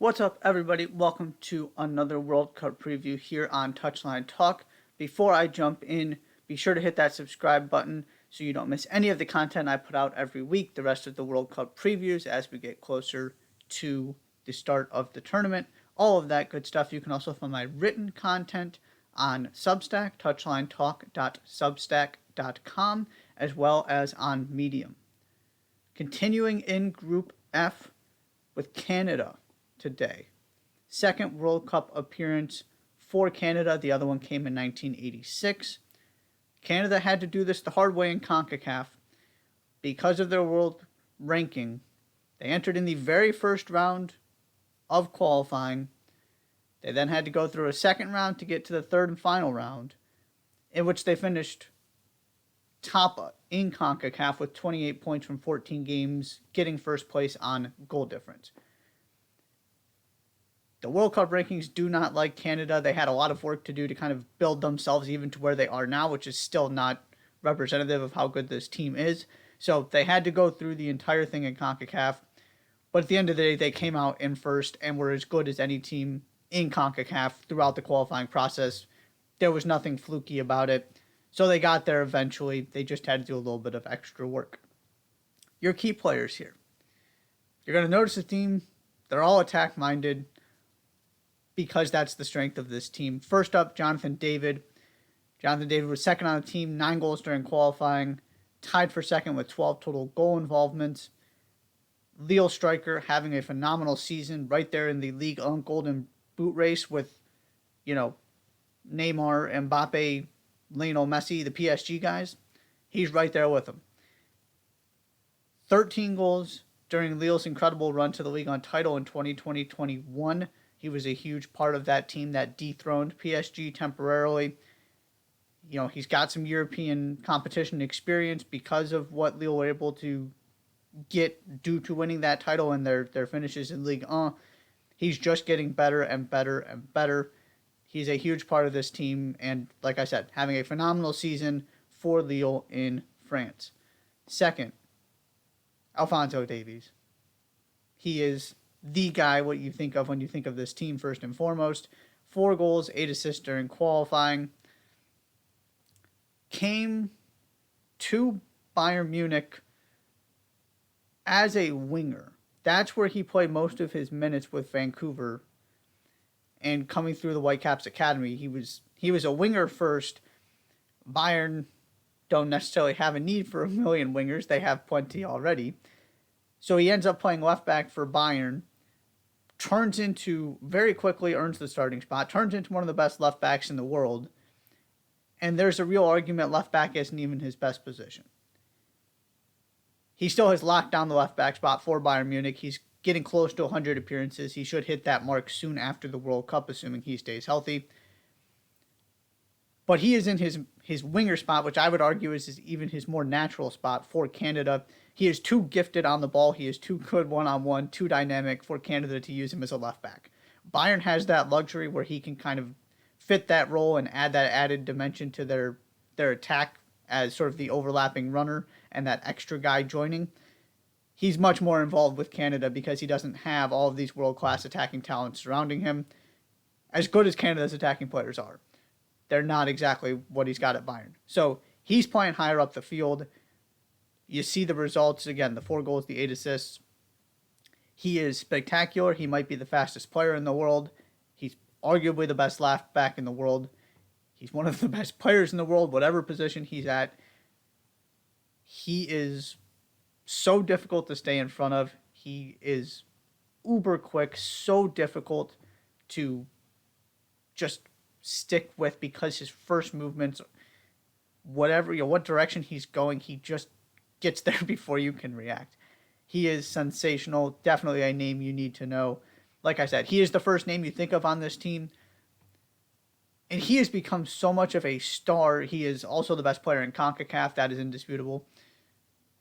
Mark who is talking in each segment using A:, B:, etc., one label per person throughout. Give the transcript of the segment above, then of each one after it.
A: What's up, everybody? Welcome to another World Cup preview here on Touchline Talk. Before I jump in, be sure to hit that subscribe button so you don't miss any of the content I put out every week, the rest of the World Cup previews as we get closer to the start of the tournament. All of that good stuff. You can also find my written content on Substack, touchlinetalk.substack.com, as well as on Medium. Continuing in Group F with Canada today. Second World Cup appearance for Canada. The other one came in 1986. Canada had to do this the hard way in CONCACAF because of their world ranking. They entered in the very first round of qualifying. They then had to go through a second round to get to the third and final round, in which they finished top in CONCACAF with 28 points from 14 games, getting first place on goal difference. The World Cup rankings do not like Canada. They had a lot of work to do to kind of build themselves even to where they are now, which is still not representative of how good this team is. So they had to go through the entire thing in CONCACAF. But at the end of the day, they came out in first and were as good as any team in CONCACAF throughout the qualifying process. There was nothing fluky about it. So they got there eventually. They just had to do a little bit of extra work. Your key players here. You're going to notice the team, they're all attack-minded, because that's the strength of this team. First up, Jonathan David. Jonathan David was second on the team, 9 goals during qualifying, tied for second with 12 total goal involvements. Lille striker having a phenomenal season, right there in the Ligue 1 golden boot race with, Neymar, Mbappe, Lionel Messi, the PSG guys. He's right there with them. 13 goals during Lille's incredible run to the Ligue 1 title in 2020-21. He was a huge part of that team that dethroned PSG temporarily. He's got some European competition experience because of what Lille were able to get due to winning that title and their finishes in Ligue 1. He's just getting better and better and better. He's a huge part of this team, and like I said, having a phenomenal season for Lille in France. Second, Alphonso Davies. He is the guy what you think of when you think of this team first and foremost. 4 goals, 8 assists during qualifying. Came to Bayern Munich as a winger. That's where he played most of his minutes with Vancouver. And coming through the Whitecaps Academy, he was a winger first. Bayern don't necessarily have a need for a million wingers. They have plenty already. So he ends up playing left back for Bayern. Very quickly earns the starting spot, turns into one of the best left backs in the world. And there's a real argument left back isn't even his best position. He still has locked down the left back spot for Bayern Munich. He's getting close to 100 appearances. He should hit that mark soon after the World Cup, assuming he stays healthy. But he is in his winger spot, which I would argue is even his more natural spot for Canada. He is too gifted on the ball. He is too good one-on-one, too dynamic for Canada to use him as a left back. Bayern has that luxury where he can kind of fit that role and add that added dimension to their attack as sort of the overlapping runner and that extra guy joining. He's much more involved with Canada because he doesn't have all of these world-class attacking talents surrounding him. As good as Canada's attacking players are, they're not exactly what he's got at Bayern. So he's playing higher up the field. You see the results, again, the 4 goals, the 8 assists. He is spectacular. He might be the fastest player in the world. He's arguably the best left back in the world. He's one of the best players in the world, whatever position he's at. He is so difficult to stay in front of. He is uber quick, so difficult to just stick with because his first movements, what direction he's going, he just gets there before you can react. He is sensational. Definitely a name you need to know. Like I said, he is the first name you think of on this team. And he has become so much of a star. He is also the best player in CONCACAF. That is indisputable.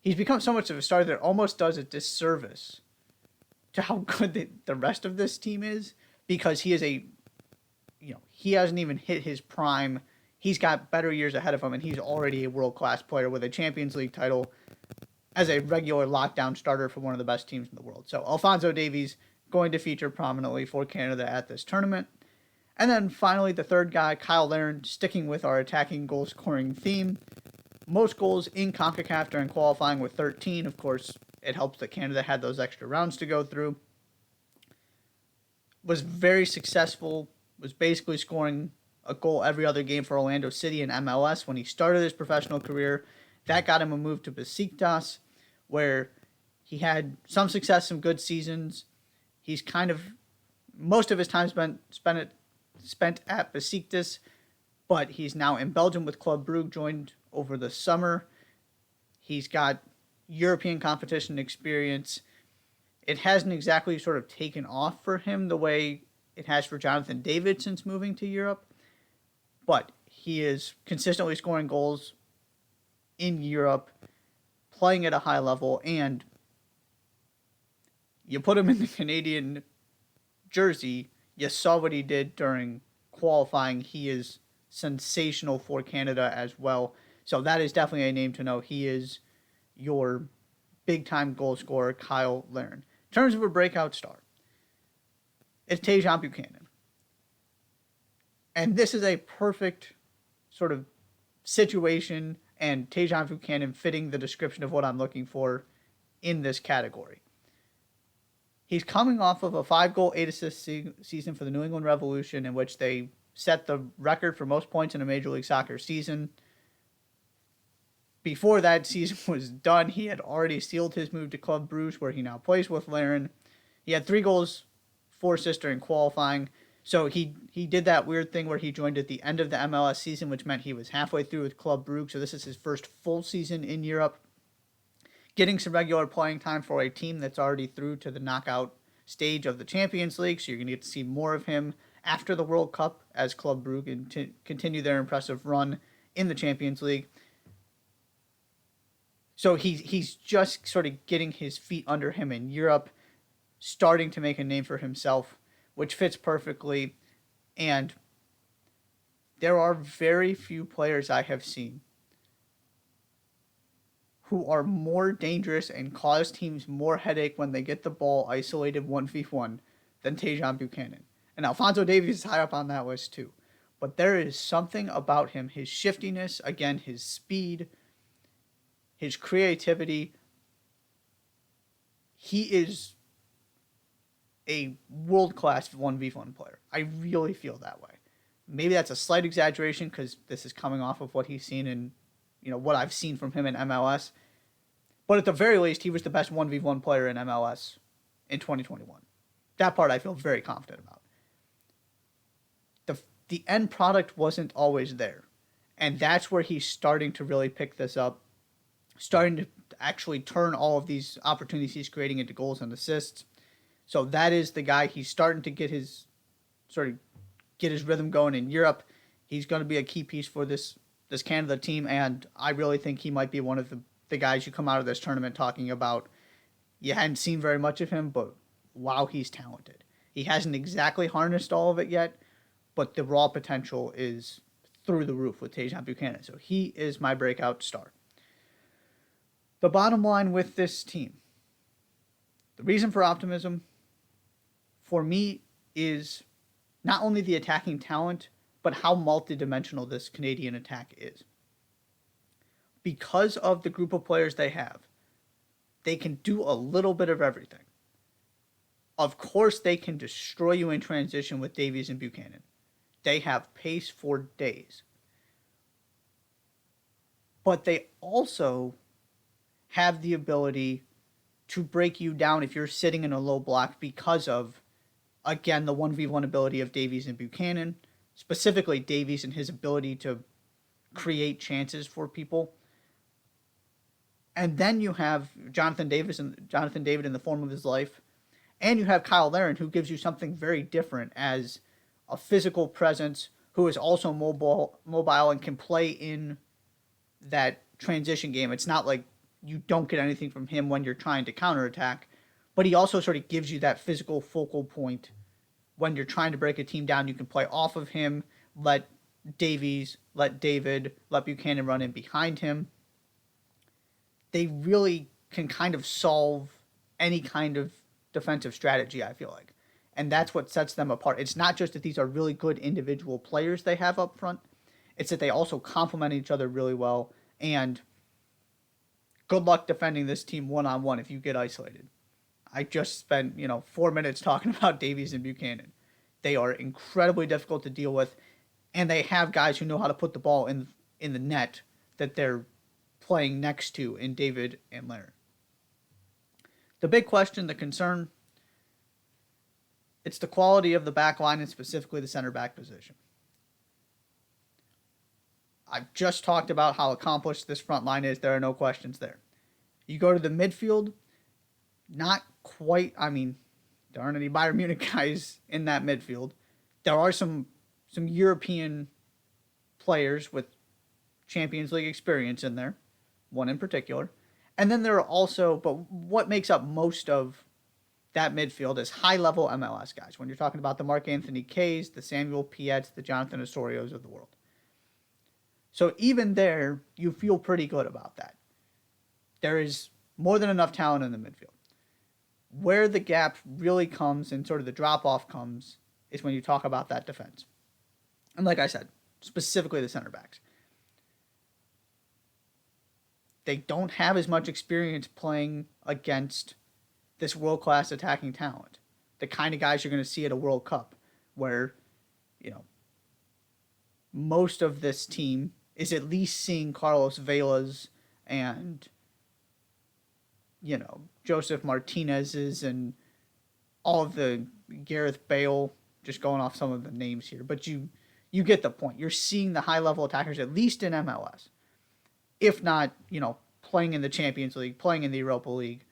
A: He's become so much of a star that it almost does a disservice to how good the rest of this team is, because he is he hasn't even hit his prime. He's got better years ahead of him, and he's already a world-class player with a Champions League title as a regular lockdown starter for one of the best teams in the world. So Alphonso Davies, going to feature prominently for Canada at this tournament. And then finally, the third guy, Kyle Larin, sticking with our attacking goal scoring theme. Most goals in CONCACAF during qualifying with 13. Of course, it helps that Canada had those extra rounds to go through. Was very successful, was basically scoring a goal every other game for Orlando City in MLS when he started his professional career. That got him a move to Besiktas, where he had some success, some good seasons. He's kind of, most of his time spent at Besiktas, but he's now in Belgium with Club Brugge, joined over the summer. He's got European competition experience. It hasn't exactly sort of taken off for him the way it has for Jonathan David since moving to Europe, but he is consistently scoring goals in Europe, playing at a high level, and you put him in the Canadian jersey, you saw what he did during qualifying. He is sensational for Canada as well. So that is definitely a name to know. He is your big-time goal scorer, Kyle Larin. In terms of a breakout star, it's Tajon Buchanan. And this is a perfect sort of situation, and Tajon Buchanan fitting the description of what I'm looking for in this category. He's coming off of a 5-goal, 8-assist season for the New England Revolution, in which they set the record for most points in a Major League Soccer season. Before that season was done, he had already sealed his move to Club Brugge, where he now plays with Larin. He had 3 goals, 4 assists during qualifying. So he did that weird thing where he joined at the end of the MLS season, which meant he was halfway through with Club Brugge. So this is his first full season in Europe, getting some regular playing time for a team that's already through to the knockout stage of the Champions League. So you're going to get to see more of him after the World Cup as Club Brugge and continue their impressive run in the Champions League. So he's just sort of getting his feet under him in Europe, starting to make a name for himself, which fits perfectly. And there are very few players I have seen who are more dangerous and cause teams more headache when they get the ball isolated 1v1 than Tajon Buchanan. And Alphonso Davies is high up on that list too. But there is something about him, his shiftiness, again, his speed, his creativity. He is a world-class 1v1 player. I really feel that way. Maybe that's a slight exaggeration because this is coming off of what he's seen in, what I've seen from him in MLS. But at the very least, he was the best 1v1 player in MLS in 2021. That part I feel very confident about. The end product wasn't always there. And that's where he's starting to really pick this up, starting to actually turn all of these opportunities he's creating into goals and assists. So that is the guy. He's starting to get his rhythm going in Europe. He's going to be a key piece for this Canada team, and I really think he might be one of the guys you come out of this tournament talking about. You hadn't seen very much of him, but wow, he's talented. He hasn't exactly harnessed all of it yet, but the raw potential is through the roof with Tajon Buchanan. So he is my breakout star. The bottom line with this team, the reason for optimism for me is not only the attacking talent, but how multidimensional this Canadian attack is. Because of the group of players they have, they can do a little bit of everything. Of course, they can destroy you in transition with Davies and Buchanan. They have pace for days. But they also have the ability to break you down if you're sitting in a low block because of, again, the 1v1 ability of Davies and Buchanan, specifically Davies and his ability to create chances for people. And then you have Jonathan David in the form of his life, and you have Kyle Larin, who gives you something very different as a physical presence who is also mobile and can play in that transition game. It's not like you don't get anything from him when you're trying to counterattack, but he also sort of gives you that physical focal point when you're trying to break a team down. You can play off of him, let Davies, let David, let Buchanan run in behind him. They really can kind of solve any kind of defensive strategy, I feel like. And that's what sets them apart. It's not just that these are really good individual players they have up front, it's that they also complement each other really well. And good luck defending this team one-on-one if you get isolated. I just spent, 4 minutes talking about Davies and Buchanan. They are incredibly difficult to deal with, and they have guys who know how to put the ball in the net that they're playing next to in David and Larry. The big question, the concern, it's the quality of the back line and specifically the center back position. I've just talked about how accomplished this front line is. There are no questions there. You go to the midfield, not quite. I mean, there aren't any Bayern Munich guys in that midfield. There are some European players with Champions League experience in there, one in particular. And then there are also, but what makes up most of that midfield is high-level MLS guys. When you're talking about the Mark Anthony Kays, the Samuel Pietts, the Jonathan Osorios of the world. So even there, you feel pretty good about that. There is more than enough talent in the midfield. Where the gap really comes and sort of the drop-off comes is when you talk about that defense. And like I said, specifically the center backs. They don't have as much experience playing against this world-class attacking talent. The kind of guys you're going to see at a World Cup where, most of this team is at least seeing Carlos Velas and, Joseph Martinez's and all of the Gareth Bale, just going off some of the names here. But you get the point. You're seeing the high-level attackers, at least in MLS. If not, playing in the Champions League, playing in the Europa League.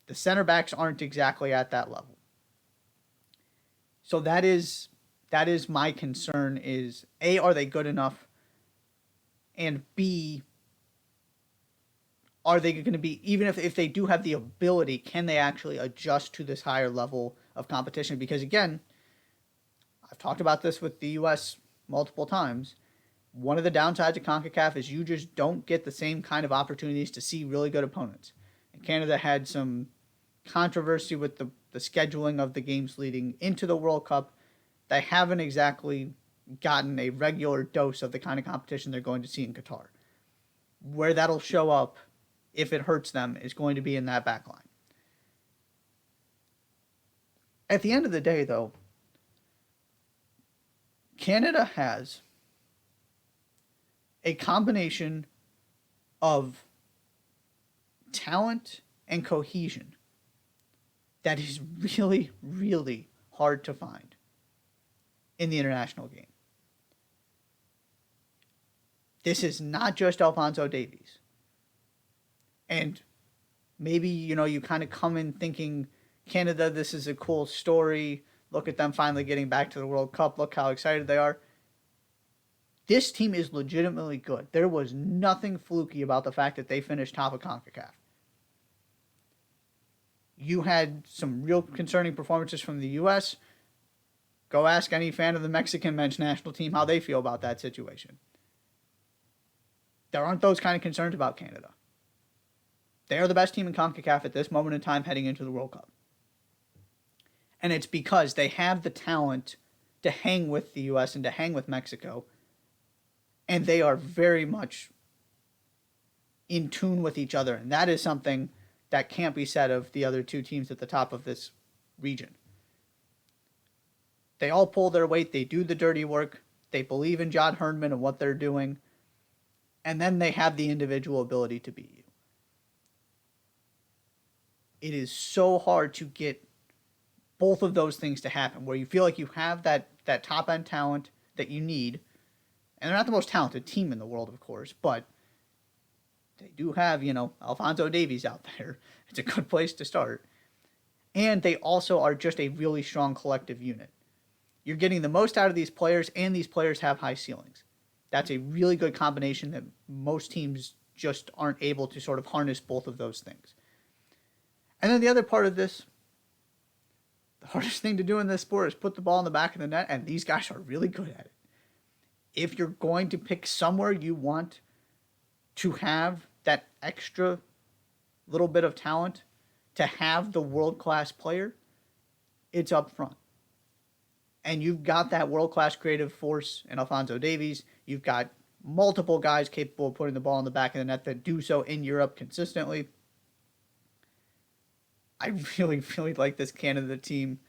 A: The center backs aren't exactly at that level. So that is my concern is, A, are they good enough? And B, are they going to be, even if they do have the ability, can they actually adjust to this higher level of competition? Because again, I've talked about this with the U.S. multiple times. One of the downsides of CONCACAF is you just don't get the same kind of opportunities to see really good opponents. And Canada had some controversy with the scheduling of the games leading into the World Cup. They haven't exactly gotten a regular dose of the kind of competition they're going to see in Qatar. Where that'll show up, if it hurts them, is going to be in that back line. At the end of the day, though, Canada has a combination of talent and cohesion that is really, really hard to find in the international game. This is not just Alphonso Davies. And maybe, you kind of come in thinking, Canada, this is a cool story. Look at them finally getting back to the World Cup. Look how excited they are. This team is legitimately good. There was nothing fluky about the fact that they finished top of CONCACAF. You had some real concerning performances from the U.S. Go ask any fan of the Mexican men's national team how they feel about that situation. There aren't those kind of concerns about Canada. They are the best team in CONCACAF at this moment in time heading into the World Cup. And it's because they have the talent to hang with the U.S. and to hang with Mexico. And they are very much in tune with each other. And that is something that can't be said of the other two teams at the top of this region. They all pull their weight. They do the dirty work. They believe in John Herdman and what they're doing. And then they have the individual ability to beat you. It is so hard to get both of those things to happen, where you feel like you have that top-end talent that you need. And they're not the most talented team in the world, of course, but they do have, Alphonso Davies out there. It's a good place to start. And they also are just a really strong collective unit. You're getting the most out of these players, and these players have high ceilings. That's a really good combination that most teams just aren't able to sort of harness both of those things. And then the other part of this, the hardest thing to do in this sport is put the ball in the back of the net, and these guys are really good at it. If you're going to pick somewhere you want to have that extra little bit of talent to have the world-class player, it's up front. And you've got that world-class creative force in Alphonso Davies. You've got multiple guys capable of putting the ball in the back of the net that do so in Europe consistently. I really like this Canada team.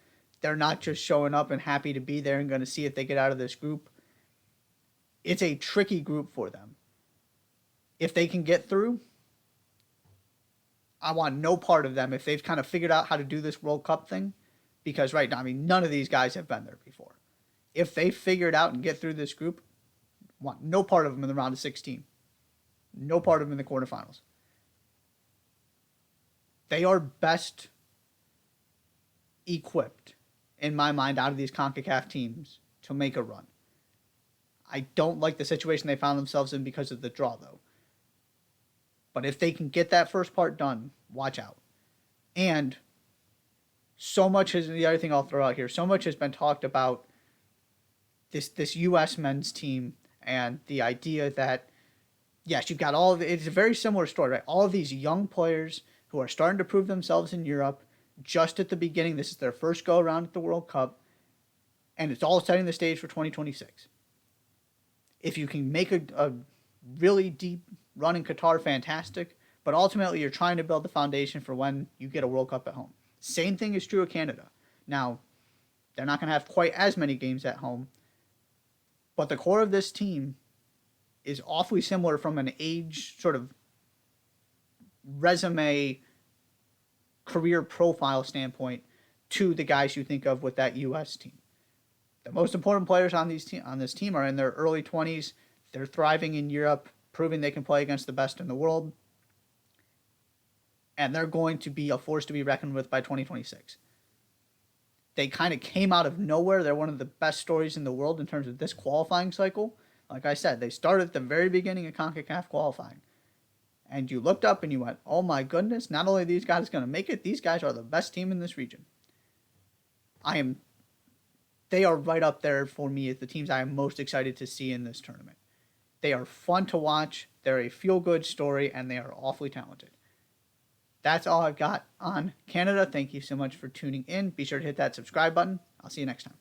A: They're not just showing up and happy to be there and going to see if they get out of this group. It's a tricky group for them. If they can get through, I want no part of them if they've kind of figured out how to do this World Cup thing. Because right now, I mean, none of these guys have been there before. If they figure it out and get through this group, I want no part of them in the round of 16. No part of them in the quarterfinals. They are best equipped, in my mind, out of these CONCACAF teams to make a run. I don't like the situation they found themselves in because of the draw, though. But if they can get that first part done, watch out. And so much is the other thing I'll throw out here. So much has been talked about this U.S. men's team and the idea that, yes, you've got all of it. It's a very similar story, right? All of these young players who are starting to prove themselves in Europe just at the beginning. This is their first go around at the World Cup, and it's all setting the stage for 2026. If you can make a really deep run in Qatar, fantastic, but ultimately you're trying to build the foundation for when you get a World Cup at home. Same thing is true of Canada. Now, they're not going to have quite as many games at home, but the core of this team is awfully similar from an age sort of resume career profile standpoint to the guys you think of with that U.S. team. The most important players on this team are in their early 20s. They're thriving in Europe, proving they can play against the best in the world. And they're going to be a force to be reckoned with by 2026. They kind of came out of nowhere. They're one of the best stories in the world in terms of this qualifying cycle. Like I said, they started at the very beginning of CONCACAF qualifying. And you looked up and you went, oh my goodness, not only are these guys going to make it, these guys are the best team in this region. They are right up there for me as the teams I am most excited to see in this tournament. They are fun to watch, they're a feel-good story, and they are awfully talented. That's all I've got on Canada. Thank you so much for tuning in. Be sure to hit that subscribe button. I'll see you next time.